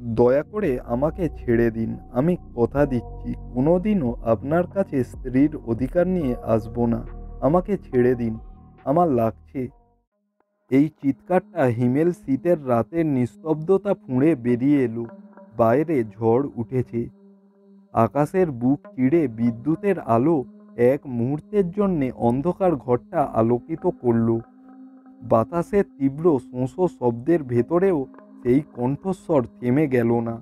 দয়া করে আমাকে ছেড়ে দিন। আমি কথা দিচ্ছি কোনোদিনও আপনার কাছে স্ত্রীর অধিকার নিয়ে আসবো না। আমাকে ছেড়ে দিন। আমার লাগছে। এই চিৎকারটা হিমেল শীতের রাতের নিস্তব্ধতা ফুঁড়ে বেরিয়ে এলো। বাইরে ঝড় উঠেছে। আকাশের বুক চিরে বিদ্যুতের আলো এক মুহূর্তের জন্যে অন্ধকার ঘরটা আলোকিত করল। বাতাসের তীব্র শোঁ শব্দের ভেতরেও সেই কণ্ঠস্বর থেমে গেল না,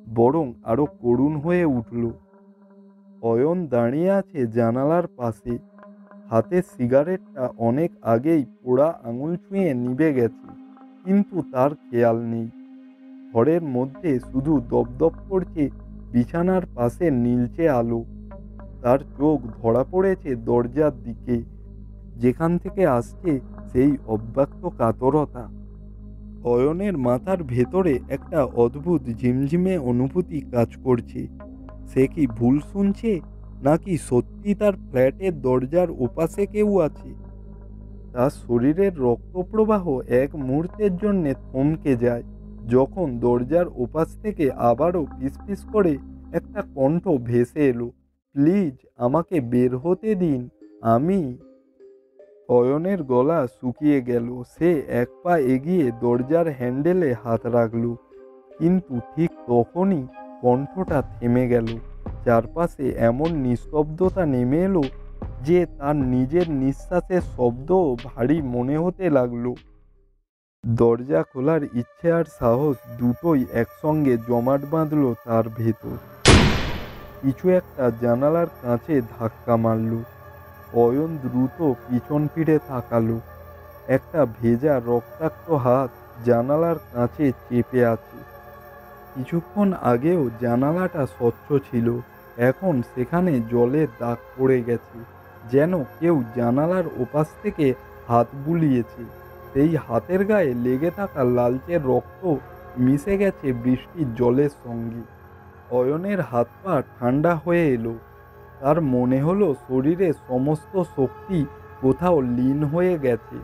বরং আরো করুণ হয়ে উঠল। অয়ন দাঁড়িয়ে আছে জানালার পাশে। হাতের সিগারেটটা অনেক আগেই পোড়া আঙুল ছুঁয়ে নিভে গেছে, কিন্তু তার খেয়াল নেই। ঘরের মধ্যে শুধু দপদপ করছে বিছানার পাশে নীলচে আলো। তার চোখ ধরা পড়েছে দরজার দিকে, যেখান থেকে আসছে সেই অব্যক্ত কাতরতা। অয়নের মাথার ভেতরে একটা অদ্ভুত ঝিমঝিমে অনুভূতি কাজ করছে। সে কি ভুল শুনছে, নাকি সত্যি তার ফ্ল্যাটের দরজার ওপাশে কেউ আছে? তার শরীরের রক্তপ্রবাহ এক মুহূর্তের জন্য থমকে যায় যখন দরজার ওপাশ থেকে আবারও ফিসফিস করে একটা কণ্ঠ ভেসে এলো, প্লিজ আমাকে বের হতে দিন। আমি অয়নের গলা শুকিয়ে গেল। সে এক পা এগিয়ে দরজার হ্যান্ডেলে হাত রাখল, কিন্তু ঠিক তখনই কণ্ঠটা থেমে গেল। চারপাশে এমন নিস্তব্ধতা নেমে এলো যে তার নিজের নিঃশ্বাসের শব্দও ভারী মনে হতে লাগলো। দরজা খোলার ইচ্ছে আর সাহস দুটোই একসঙ্গে জমাট বাঁধল তার ভেতর। কিছু একটা জানালার কাঁচে ধাক্কা মারল। অয়ন দ্রুত পিছন ফিরে তাকালো। একটা ভেজা রক্তাক্ত হাত জানালার কাঁচে চেপে আছে। কিছুক্ষণ আগেও জানালাটা স্বচ্ছ ছিল, এখন সেখানে জলের দাগ পড়ে গেছে, যেন কেউ জানালার ওপাশ থেকে হাত বুলিয়েছে। সেই হাতের গায়ে লেগে থাকা লালচে রক্ত মিশে গেছে বৃষ্টির জলের সঙ্গে। অয়নের হাত পা ঠান্ডা হয়ে এলো। তার মনে হলো শরীরের সমস্ত শক্তি কোথাও লীন হয়ে গেছে।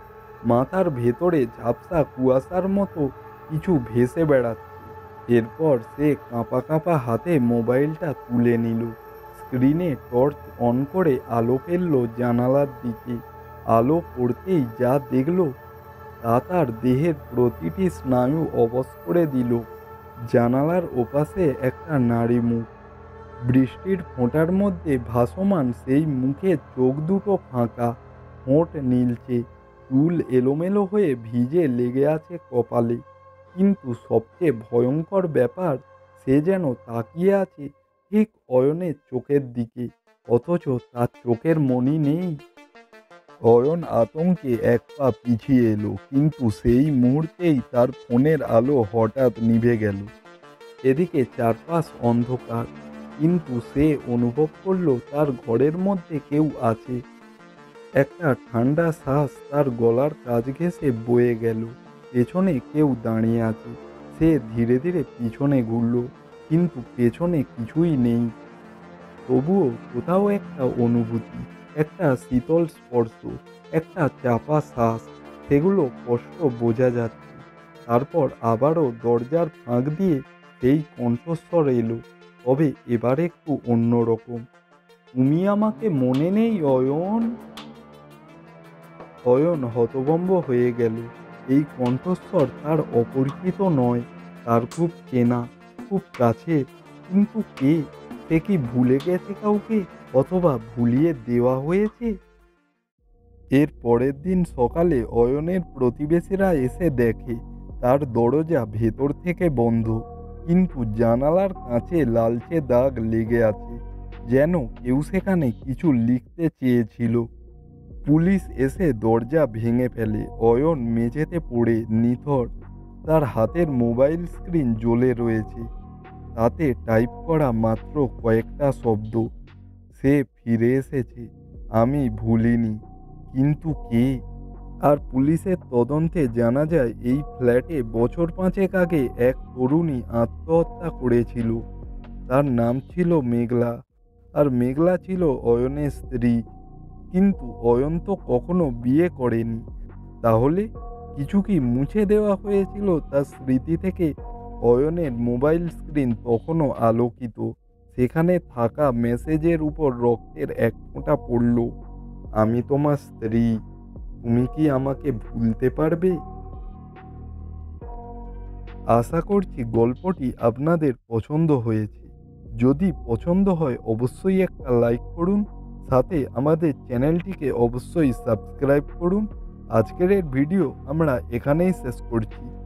মাথার ভেতরে ঝাপসা কুয়াশার মতো কিছু ভেসে বেড়াচ্ছে। এরপর সে কাঁপা কাঁপা হাতে মোবাইলটা তুলে নিল। স্ক্রিনে টর্চ অন করে আলো ফেলল জানালার দিকে। আলো পড়তেই যা দেখল তা তার দেহের প্রতিটি স্নায়ু অবশ করে দিল। জানালার ওপাশে একটা নারী মুখ। বৃষ্টির ফোঁটার মধ্যে ভাসমান সেই মুখে চোখ দুটো ফাঁকা, ঠোঁট নীলচে, চুল এলোমেলো হয়ে ভিজে লেগে আছে কপালে। কিন্তু সবচেয়ে ভয়ঙ্কর ব্যাপার, সে যেন তাকিয়ে আছে ঠিক অয়নের চোখের দিকে, অথচ তার চোখের মনি নেই। অয়ন আতঙ্কে এক পা পিছিয়ে এলো, কিন্তু সেই মুহূর্তেই তার ফোনের আলো হঠাৎ নিভে গেল। এদিকে চারপাশ অন্ধকার, কিন্তু সে অনুভব করলো তার ঘরের মধ্যে কেউ আছে। একটা ঠান্ডা শ্বাস তার গলার কাছ ঘেঁষে বয়ে গেল। পেছনে কেউ দাঁড়িয়ে আছে। সে ধীরে ধীরে পিছনে ঘুরল, কিন্তু পেছনে কিছুই নেই। তবুও কোথাও একটা অনুভূতি, একটা শীতল স্পর্শ, একটা চাপা শ্বাস, সেগুলো স্পষ্ট বোঝা যাচ্ছে। তারপর আবারও দরজার ফাঁক দিয়ে সেই কণ্ঠস্বর এলো, তবে এবার একটু অন্যরকম। তুমি আমাকে মনে নেই অয়ন? অয়ন হতভম্ব হয়ে গেল। এই কণ্ঠস্বর তার অপরিচিত নয়, তার খুব চেনা, খুব কাছের। কিন্তু কে? সে কি ভুলে গেছে কাউকে, অথবা ভুলিয়ে দেওয়া হয়েছে? এর পরের দিন সকালে অয়নের প্রতিবেশীরা এসে দেখে তার দরজা ভেতর থেকে বন্ধ, কিন্তু জানালার কাঁচে লালচে দাগ লেগে আছে, যেন কেউ সেখানে কিছু লিখতে চেয়েছিল। পুলিশ এসে দরজা ভেঙে ফেলে। অয়ন মেঝেতে পড়ে নিথর। তার হাতের মোবাইল স্ক্রিন জ্বলে রয়েছে, তাতে টাইপ করা মাত্র কয়েকটা শব্দ, সে ফিরে এসেছে, আমি ভুলিনি। কিন্তু কে? আর পুলিশের তদন্তে জানা যায় এই ফ্ল্যাটে বছর 5 আগে এক তরুণী আত্মহত্যা করেছিল। তার নাম ছিল মেঘলা, আর মেঘলা ছিল অয়নের স্ত্রী। কিন্তু অয়ন তো কখনো বিয়ে করেনি। তাহলে কিছু কি মুছে দেওয়া হয়েছিল তার স্মৃতি থেকে? অয়নের মোবাইল স্ক্রিন তখনও আলোকিত। সেখানে থাকা মেসেজের উপর রক্তের এক ফোঁটা পড়ল, আমি তোমার স্ত্রী, তুমি কি আমাকে ভুলতে পারবে? আশা করছি গল্পটি আপনাদের পছন্দ হয়েছে। যদি পছন্দ হয় অবশ্যই একটা লাইক করুন, সাথে আমাদের চ্যানেলটিকে অবশ্যই সাবস্ক্রাইব করুন। আজকের এই ভিডিও আমরা এখানেই শেষ করছি।